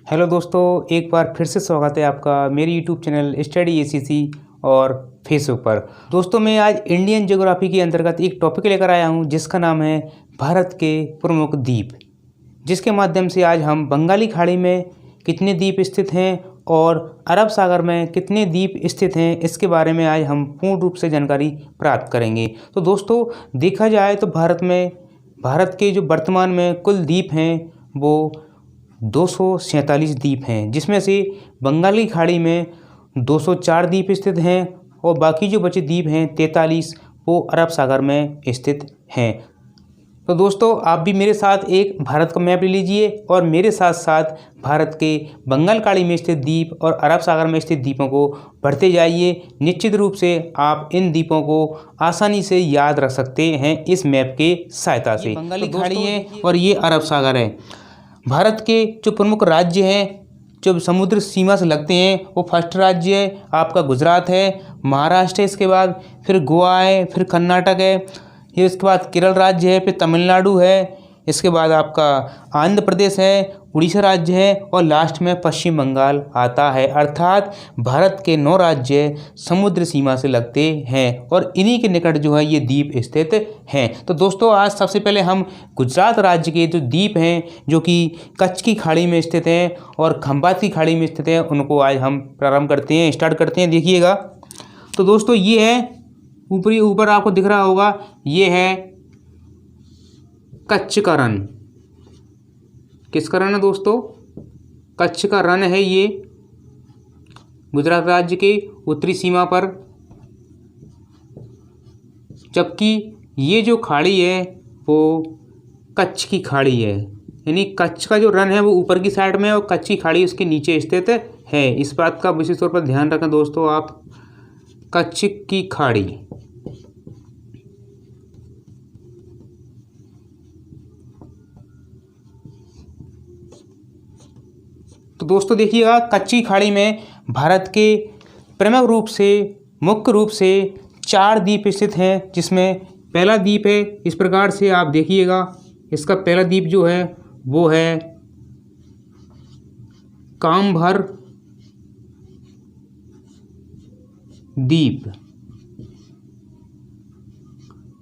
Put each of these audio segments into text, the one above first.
Hello दोस्तों, एक बार फिर से स्वागत है आपका मेरी यूट्यूब चैनल स्टडी एसीसी और फेसबुक पर। दोस्तों, मैं आज इंडियन ज्योग्राफी के अंतर्गत एक टॉपिक लेकर आया हूं जिसका नाम है भारत के प्रमुख द्वीप, जिसके माध्यम से आज हम बंगाली खाड़ी में कितने द्वीप स्थित हैं और अरब सागर में कितने द्वीप स्थित हैं इसके बारे में आज हम पूर्ण रूप से जानकारी प्राप्त करेंगे। तो दोस्तों, देखा जाए तो भारत के जो वर्तमान में कुल द्वीप हैं वो 247 द्वीप हैं, जिसमें से बंगाली खाड़ी में 204 द्वीप स्थित हैं और बाकी जो बचे द्वीप हैं 43 वो अरब सागर में स्थित हैं। तो दोस्तों, आप भी मेरे साथ एक भारत का मैप ले लीजिए और मेरे साथ साथ भारत के बंगाल खाड़ी में स्थित द्वीप और अरब सागर में स्थित द्वीपों को पढ़ते जाइए। निश्चित रूप से आप इन द्वीपों को आसानी से याद रख सकते हैं इस मैप के सहायता से। बंगाली खाड़ी है और ये अरब सागर है। भारत के जो प्रमुख राज्य हैं जो समुद्र सीमा से लगते हैं वो फर्स्ट राज्य है आपका गुजरात है, महाराष्ट्र है, इसके बाद फिर गोवा है, फिर कर्नाटक है, फिर इसके बाद केरल राज्य है, फिर तमिलनाडु है, इसके बाद आपका आंध्र प्रदेश है, उड़ीसा राज्य है और लास्ट में पश्चिम बंगाल आता है। अर्थात भारत के 9 राज्य समुद्र सीमा से लगते हैं और इन्हीं के निकट जो है ये द्वीप स्थित हैं। तो दोस्तों, आज सबसे पहले हम गुजरात राज्य के जो द्वीप हैं जो कि कच्छ की खाड़ी में स्थित हैं और खंबात की खाड़ी में स्थित हैं उनको आज हम प्रारंभ करते हैं, स्टार्ट करते हैं। देखिएगा तो दोस्तों, ये है ऊपर आपको दिख रहा होगा, ये है कच्छ का रण। किसका रण है दोस्तों? कच्छ का रण है ये गुजरात राज्य के उत्तरी सीमा पर। जबकि ये जो खाड़ी है वो कच्छ की खाड़ी है, यानी कच्छ का जो रण है वो ऊपर की साइड में और कच्छ की खाड़ी उसके नीचे स्थित है। इस बात का विशेष तौर पर ध्यान रखें दोस्तों आप। कच्छ की खाड़ी, तो दोस्तों देखिएगा कच्छ की खाड़ी में भारत के प्रमुख रूप से मुख्य रूप से 4 द्वीप स्थित हैं, जिसमें पहला द्वीप है इस प्रकार से आप देखिएगा। इसका पहला द्वीप जो है वो है कामभर द्वीप।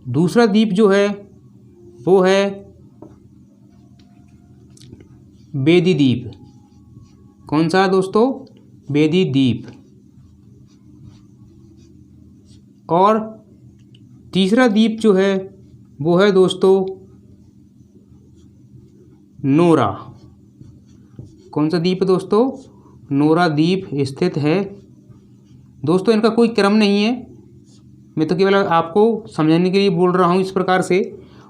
दूसरा द्वीप जो है वो है बेदी द्वीप। कौन सा दोस्तों? बेदी द्वीप। और तीसरा द्वीप जो है वो है दोस्तों नोरा। कौन सा द्वीप है दोस्तों? नोरा द्वीप स्थित है। दोस्तों, इनका कोई क्रम नहीं है, मैं तो केवल आपको समझाने के लिए बोल रहा हूँ इस प्रकार से।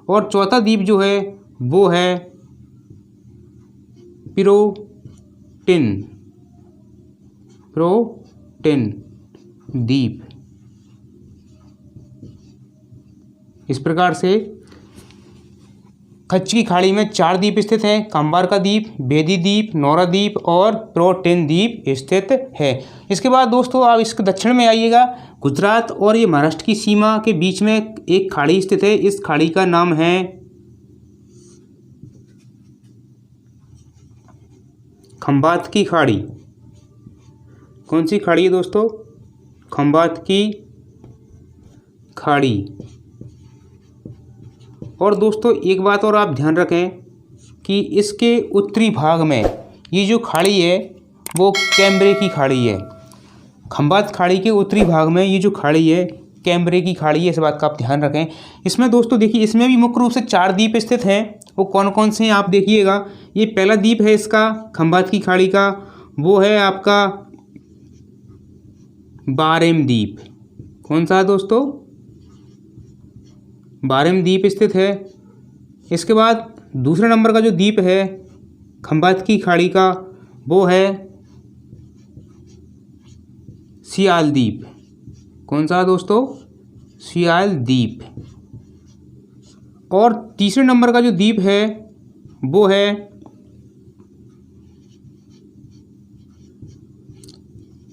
और चौथा द्वीप जो है वो है पिरोटिन द्वीप। इस प्रकार से कच्छ की खाड़ी में 4 द्वीप स्थित हैं। काम्बार का द्वीप, बेदी द्वीप, नौरा द्वीप और पिरोटिन द्वीप स्थित है। इसके बाद दोस्तों आप इसके दक्षिण में आइएगा। गुजरात और ये महाराष्ट्र की सीमा के बीच में एक खाड़ी स्थित है। इस खाड़ी का नाम है खंबात की खाड़ी। कौन सी खाड़ी है दोस्तों? खंबात की खाड़ी। और दोस्तों एक बात और आप ध्यान रखें कि इसके उत्तरी भाग में ये जो खाड़ी है वो कैम्ब्रे की खाड़ी है। खंबात खाड़ी के उत्तरी भाग में ये जो खाड़ी है कैम्ब्रे की खाड़ी है, इस बात का आप ध्यान रखें। इसमें दोस्तों देखिए, इसमें भी मुख्य रूप से 4 द्वीप स्थित हैं। वो कौन कौन से हैं आप देखिएगा। ये पहला द्वीप है इसका खंबात की खाड़ी का, वो है आपका बारेम द्वीप। कौन सा है दोस्तों? बारेम द्वीप स्थित है। इसके बाद दूसरे नंबर का जो द्वीप है खंबात की खाड़ी का वो है सियाल द्वीप। कौन सा है दोस्तों? सियाल द्वीप। और तीसरे नंबर का जो द्वीप है वो है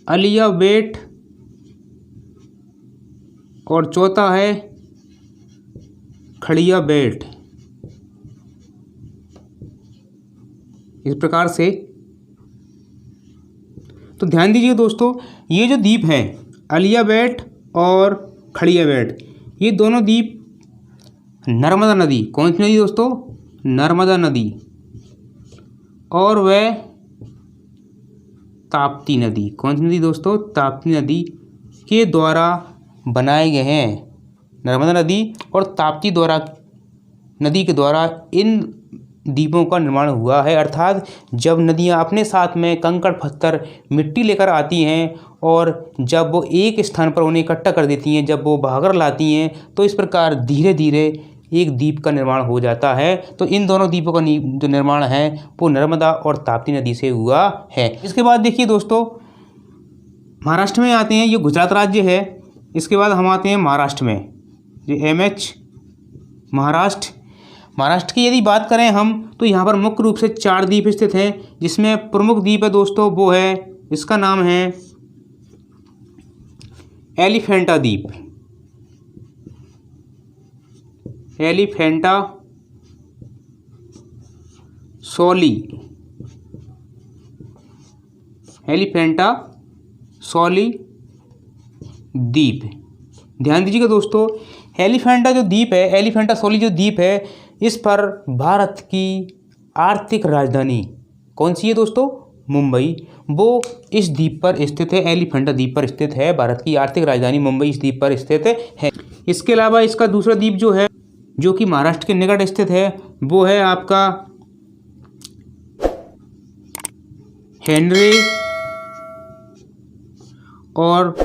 अलिया बेट और चौथा है खड़िया बेल्ट। इस प्रकार से तो ध्यान दीजिए दोस्तों, ये जो द्वीप हैं अलिया बेट और खड़िया बेट, ये दोनों द्वीप नर्मदा नदी, कौन सी नदी दोस्तों? नर्मदा नदी, और वह ताप्ती नदी, कौन सी नदी दोस्तों? ताप्ती नदी के द्वारा बनाए गए हैं। नर्मदा नदी और ताप्ती नदी के द्वारा इन द्वीपों का निर्माण हुआ है। अर्थात जब नदियां अपने साथ में कंकड़ पत्थर मिट्टी लेकर आती हैं और जब वो एक स्थान पर उन्हें इकट्ठा कर देती हैं, जब वो बहाकर लाती हैं, तो इस प्रकार धीरे धीरे एक द्वीप का निर्माण हो जाता है। तो इन दोनों द्वीपों का जो निर्माण है वो नर्मदा और ताप्ती नदी से हुआ है। इसके बाद देखिए दोस्तों, महाराष्ट्र में आते हैं, ये गुजरात राज्य है। इसके बाद हम आते हैं महाराष्ट्र में, ये MH महाराष्ट्र की यदि बात करें हम, तो यहाँ पर मुख्य रूप से 4 द्वीप स्थित हैं, जिसमें प्रमुख द्वीप है दोस्तों वो है, इसका नाम है एलिफेंटा द्वीप। एलिफेंटा सॉली द्वीप। ध्यान दीजिएगा दोस्तों, एलिफेंटा सॉली जो द्वीप है, इस पर भारत की आर्थिक राजधानी कौन सी है दोस्तों? मुंबई। वो इस द्वीप पर स्थित है, एलिफेंटा द्वीप पर स्थित है। भारत की आर्थिक राजधानी मुंबई इस द्वीप पर स्थित है। इसके अलावा इसका दूसरा द्वीप जो है, जो कि महाराष्ट्र के निकट स्थित है, वो है आपका हेनरे, और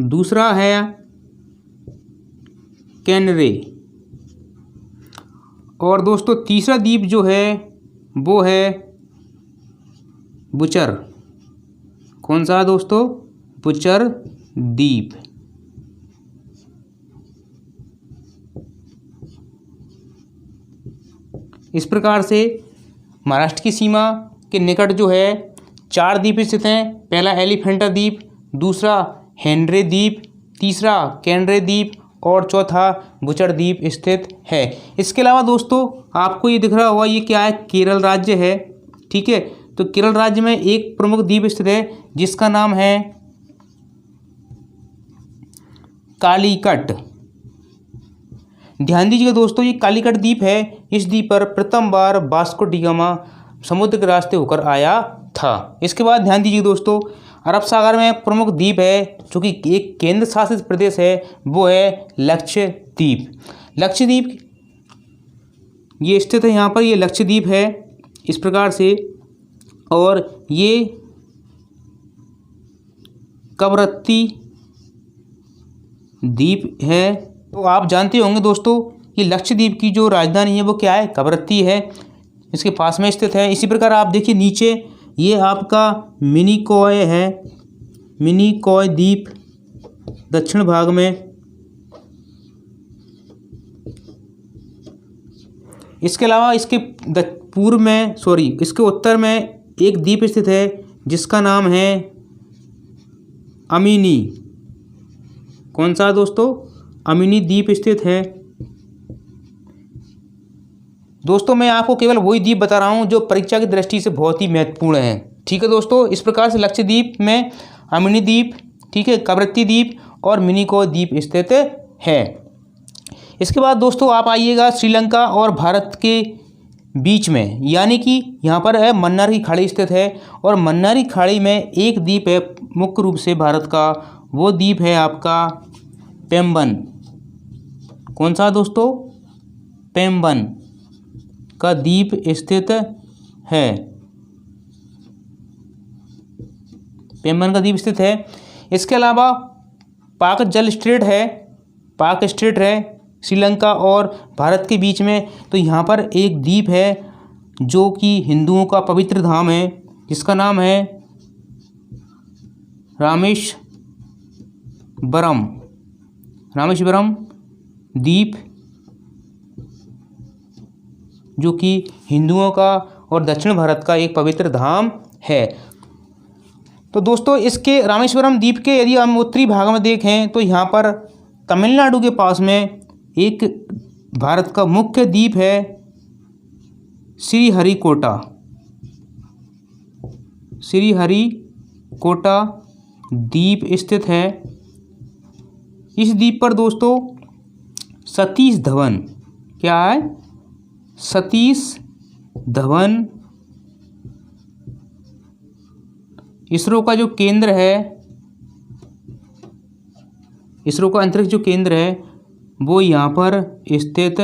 दूसरा है कैनरे, और दोस्तों तीसरा द्वीप जो है वो है बुचर। कौन सा दोस्तों? बुचर द्वीप। इस प्रकार से महाराष्ट्र की सीमा के निकट जो है 4 द्वीप स्थित हैं। पहला एलिफेंटा द्वीप, दूसरा हेनरे द्वीप, तीसरा कैनरे द्वीप और चौथा बुचर द्वीप स्थित है। इसके अलावा दोस्तों आपको ये दिख रहा होगा, ये क्या है? केरल राज्य है। ठीक है, तो केरल राज्य में एक प्रमुख द्वीप स्थित है जिसका नाम है कालीकट। ध्यान दीजिएगा दोस्तों, ये कालीकट द्वीप है। इस द्वीप पर प्रथम बार वास्को डी गामा समुद्र के रास्ते होकर आया था। इसके बाद ध्यान दीजिए दोस्तों, अरब सागर में एक प्रमुख द्वीप है जो कि एक केंद्र शासित प्रदेश है, वो है लक्षद्वीप। लक्षद्वीप ये स्थित है यहाँ पर, ये लक्षद्वीप है इस प्रकार से, और ये कवरत्ती द्वीप है। तो आप जानते होंगे दोस्तों कि लक्षद्वीप की जो राजधानी है वो क्या है? कवरत्ती है, इसके पास में स्थित है। इसी प्रकार आप देखिए नीचे, ये आपका मिनिकॉय है, मिनिकॉय द्वीप दक्षिण भाग में। इसके अलावा इसके पूर्व में, इसके उत्तर में एक द्वीप स्थित है जिसका नाम है अमिनी। कौन सा दोस्तों? अमिनी द्वीप स्थित है। दोस्तों मैं आपको केवल वही द्वीप बता रहा हूँ जो परीक्षा की दृष्टि से बहुत ही महत्वपूर्ण है। ठीक है दोस्तों, इस प्रकार से लक्षद्वीप में अमिनी द्वीप, ठीक है, कवरत्ती द्वीप और मिनिकॉय द्वीप स्थित है। इसके बाद दोस्तों आप आइएगा श्रीलंका और भारत के बीच में, यानी कि यहाँ पर है मन्नार की खाड़ी स्थित है, और मन्नार की खाड़ी में एक द्वीप है मुख्य रूप से भारत का, वो द्वीप है आपका पेम्बन। कौन सा दोस्तों? पेम्बन का द्वीप स्थित है। पेम्बन का द्वीप स्थित है। इसके अलावा पाक स्ट्रेट है श्रीलंका और भारत के बीच में। तो यहाँ पर एक द्वीप है जो कि हिंदुओं का पवित्र धाम है, जिसका नाम है रामेश्वरम द्वीप, जो कि हिंदुओं का और दक्षिण भारत का एक पवित्र धाम है। तो दोस्तों इसके रामेश्वरम द्वीप के यदि हम उत्तरी भाग में देखें तो यहाँ पर तमिलनाडु के पास में एक भारत का मुख्य द्वीप है श्रीहरिकोटा कोटा द्वीप स्थित है। इस द्वीप पर दोस्तों सतीश धवन, क्या है, सतीश धवन इसरो का जो केंद्र है, इसरो का अंतरिक्ष जो केंद्र है वो यहाँ पर स्थित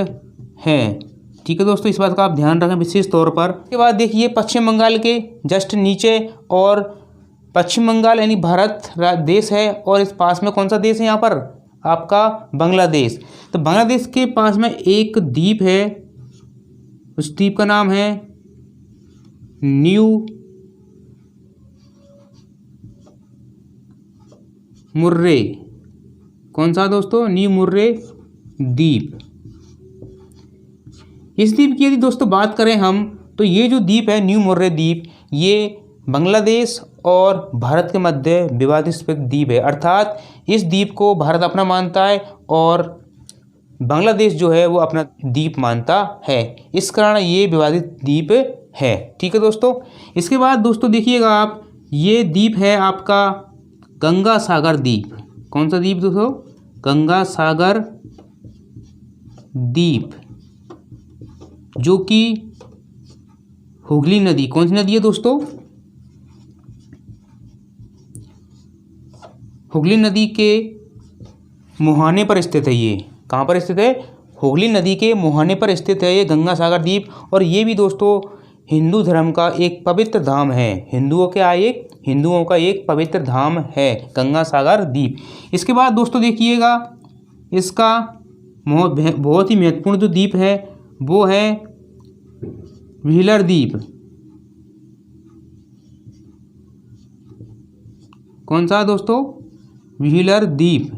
है। ठीक है दोस्तों, इस बात का आप ध्यान रखें विशेष तौर पर। उसके बाद देखिए पश्चिम बंगाल के जस्ट नीचे, और पश्चिम बंगाल यानी भारत देश है, और इस पास में कौन सा देश है यहाँ पर, आपका बांग्लादेश। तो बांग्लादेश के पास में एक द्वीप है, उस द्वीप का नाम है न्यू मुर्रे। कौन सा दोस्तों, न्यू मुर्रे द्वीप। इस द्वीप की यदि दोस्तों बात करें हम, तो ये जो द्वीप है न्यू मुर्रे द्वीप, ये बांग्लादेश और भारत के मध्य विवादित द्वीप है। अर्थात इस द्वीप को भारत अपना मानता है और बांग्लादेश जो है वो अपना द्वीप मानता है, इस कारण ये विवादित द्वीप है। ठीक है दोस्तों, इसके बाद दोस्तों देखिएगा आप, ये द्वीप है आपका गंगा सागर द्वीप। कौन सा द्वीप दोस्तों, गंगा सागर द्वीप, जो कि हुगली नदी, कौन सी नदी है दोस्तों, हुगली नदी के मुहाने पर स्थित है। ये कहाँ पर स्थित है, हुगली नदी के मुहाने पर स्थित है ये गंगा सागर द्वीप। और ये भी दोस्तों हिंदू धर्म का एक पवित्र धाम है, हिंदुओं का एक पवित्र धाम है गंगा सागर द्वीप। इसके बाद दोस्तों देखिएगा, इसका बहुत ही महत्वपूर्ण जो द्वीप है वो है व्हीलर द्वीप। कौन सा दोस्तों, व्हीलर द्वीप।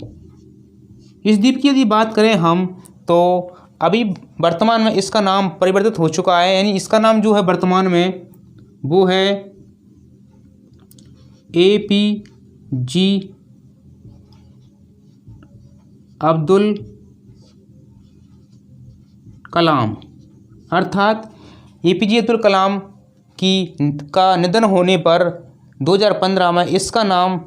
इस द्वीप की यदि बात करें हम, तो अभी वर्तमान में इसका नाम परिवर्तित हो चुका है, यानी इसका नाम जो है वर्तमान में वो है APJ अब्दुल कलाम। अर्थात APJ अब्दुल कलाम का निधन होने पर 2015 में इसका नाम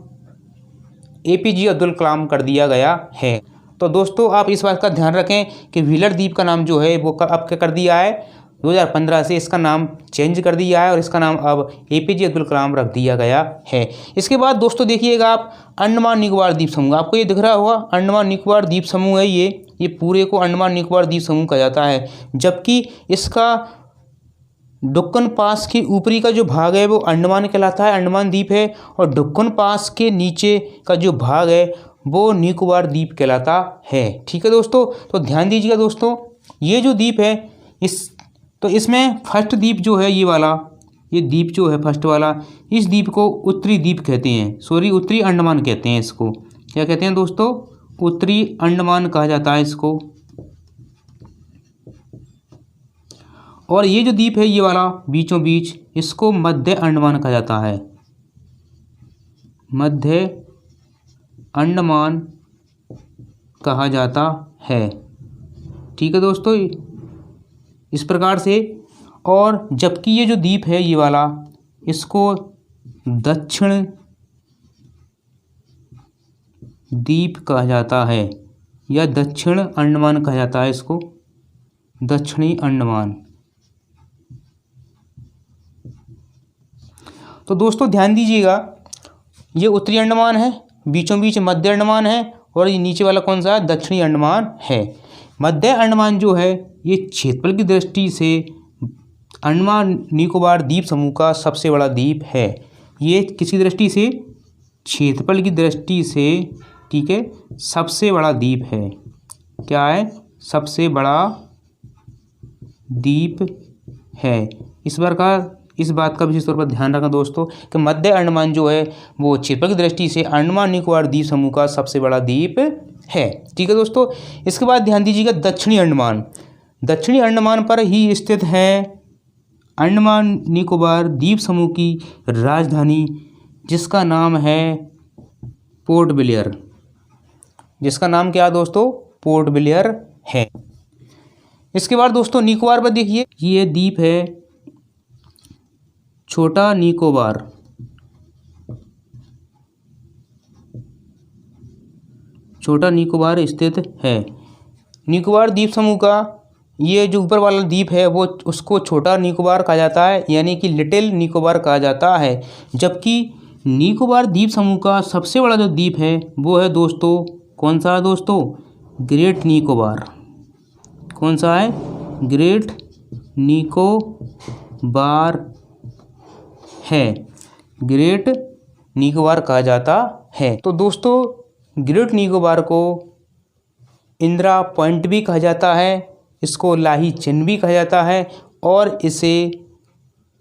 APJ अब्दुल कलाम कर दिया गया है। तो दोस्तों आप इस बात का ध्यान रखें कि व्हीलर द्वीप का नाम जो है वो अब क्या कर दिया है, 2015 से इसका नाम चेंज कर दिया है और इसका नाम अब APJ अब्दुल कलाम रख दिया गया है। इसके बाद दोस्तों देखिएगा आप, अंडमान निकोबार द्वीप समूह, आपको ये दिख रहा होगा अंडमान निकोबार द्वीप समूह है, ये पूरे को अंडमान निकोबार द्वीप समूह कहा जाता है। जबकि इसका डुक्कन पास के ऊपरी का जो भाग है वो अंडमान कहलाता है, अंडमान द्वीप है, और डुक्कन पास के नीचे का जो भाग है वो निकोबार द्वीप कहलाता है। ठीक है दोस्तों, तो ध्यान दीजिएगा दोस्तों, ये जो द्वीप है इसमें फर्स्ट द्वीप जो है ये वाला, ये द्वीप जो है फर्स्ट वाला, इस द्वीप को उत्तरी द्वीप कहते हैं, उत्तरी अंडमान कहते हैं। इसको क्या कहते हैं दोस्तों, उत्तरी अंडमान कहा जाता है इसको। और ये जो द्वीप है ये वाला बीचों बीच, इसको मध्य अंडमान कहा जाता है, मध्य अंडमान कहा जाता है। ठीक है दोस्तों, इस प्रकार से। और जबकि ये जो द्वीप है ये वाला, इसको दक्षिण द्वीप कहा जाता है, या दक्षिण अंडमान कहा जाता है इसको, दक्षिणी अंडमान। तो दोस्तों ध्यान दीजिएगा, ये उत्तरी अंडमान है, बीचों बीच मध्य अंडमान है, और ये नीचे वाला कौन सा है, दक्षिणी अंडमान है। मध्य अंडमान जो है ये क्षेत्रफल की दृष्टि से अंडमान निकोबार द्वीप समूह का सबसे बड़ा द्वीप है। ये किसी दृष्टि से, क्षेत्रफल की दृष्टि से, ठीक है, सबसे बड़ा द्वीप है। क्या है, सबसे बड़ा द्वीप है। इस बात का विशेष तौर पर ध्यान रखना दोस्तों कि मध्य अंडमान जो है वो क्षेत्रफल की दृष्टि से अंडमान निकोबार द्वीप समूह का सबसे बड़ा द्वीप है। ठीक है दोस्तों, इसके बाद ध्यान दीजिएगा दक्षिणी अंडमान। दक्षिणी अंडमान पर ही स्थित है अंडमान निकोबार द्वीप समूह की राजधानी, जिसका नाम है पोर्ट ब्लेयर। जिसका नाम क्या है दोस्तों, पोर्ट ब्लेयर है। इसके बाद दोस्तों निकोबार पर देखिए, ये द्वीप है छोटा निकोबार। छोटा निकोबार स्थित है। निकोबार द्वीप समूह का ये जो ऊपर वाला द्वीप है वो उसको छोटा निकोबार कहा जाता है, यानी कि लिटिल निकोबार कहा जाता है। जबकि निकोबार द्वीप समूह का सबसे बड़ा जो द्वीप है वो है दोस्तों, कौन सा है दोस्तों, ग्रेट निकोबार। कौन सा है, ग्रेट निकोबार है, ग्रेट निकोबार कहा जाता है। तो दोस्तों ग्रेट निकोबार को इंदिरा पॉइंट भी कहा जाता है, इसको लाही चिन्ह भी कहा जाता है और इसे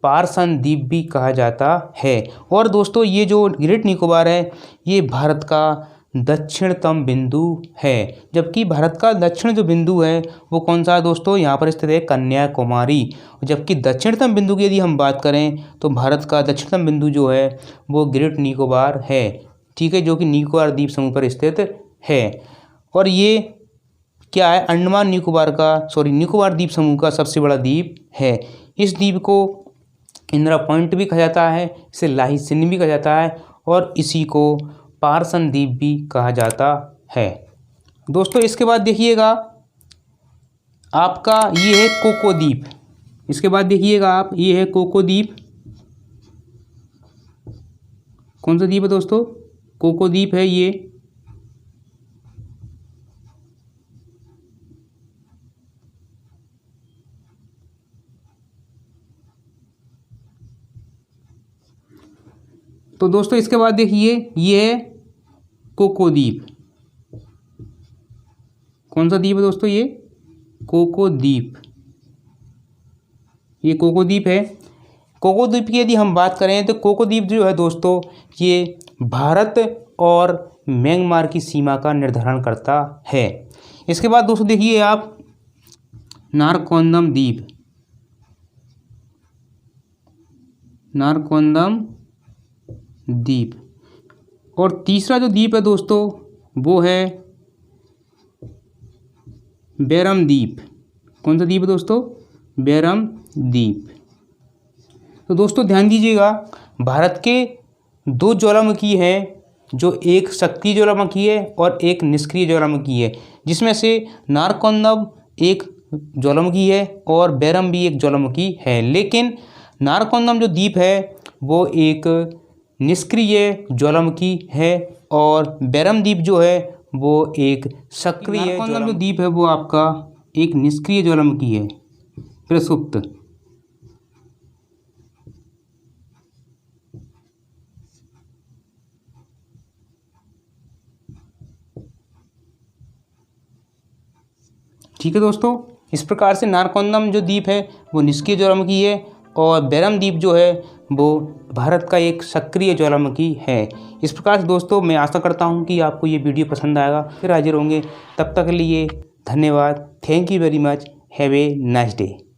पारसन द्वीप भी कहा जाता है। और दोस्तों ये जो ग्रेट निकोबार है ये भारत का दक्षिणतम बिंदु है। जबकि भारत का दक्षिण जो बिंदु है वो कौन सा है दोस्तों, यहाँ पर स्थित है कन्याकुमारी। जबकि दक्षिणतम बिंदु की यदि हम बात करें तो भारत का दक्षिणतम बिंदु जो है वो ग्रेट निकोबार है, ठीक है, जो कि निकोबार द्वीप समूह पर स्थित है। और ये क्या है, अंडमान निकोबार द्वीप समूह का सबसे बड़ा द्वीप है। इस द्वीप को इंदिरा पॉइंट भी कहा जाता है, इसे लाही चिन्ह भी कहा जाता है और इसी को पारसन द्वीप भी कहा जाता है। दोस्तों इसके बाद देखिएगा आपका ये है कोको द्वीप। इसके बाद देखिएगा आप, ये है कोको द्वीप। कौन सा द्वीप है दोस्तों, कोको द्वीप है ये। तो दोस्तों इसके बाद देखिए ये है कोको द्वीप। कौन सा द्वीप है दोस्तों, ये कोको द्वीप, ये कोको द्वीप है। कोको द्वीप की यदि हम बात करें तो कोको द्वीप जो है दोस्तों ये भारत और म्यांमार की सीमा का निर्धारण करता है। इसके बाद दोस्तों देखिए आप नारकोंदम द्वीप, नारकोंदम द्वीप। और तीसरा जो द्वीप है दोस्तों वो है बैरम द्वीप। कौन सा द्वीप है दोस्तों, बैरम द्वीप। तो दोस्तों ध्यान दीजिएगा, भारत के दो ज्वालामुखी हैं, जो एक सक्रिय ज्वालामुखी है और एक निष्क्रिय ज्वालामुखी है, जिसमें से नारकोंदम एक ज्वालामुखी है और बैरम भी एक ज्वालामुखी है। लेकिन नारकोंदम जो द्वीप है वो एक निष्क्रिय ज्वालामुखी है और बैरम द्वीप जो है वो एक सक्रिय। नारकोंदम जो द्वीप है वो आपका एक निष्क्रिय ज्वालामुखी है, प्रसुप्त। ठीक है दोस्तों, इस प्रकार से नारकोंदम जो द्वीप है वो निष्क्रिय ज्वालामुखी है और बैरम द्वीप जो है वो भारत का एक सक्रिय ज्वालामुखी है। इस प्रकार से दोस्तों मैं आशा करता हूँ कि आपको ये वीडियो पसंद आएगा। फिर हाजिर होंगे, तब तक के लिए धन्यवाद। Thank you very much. Have a nice day.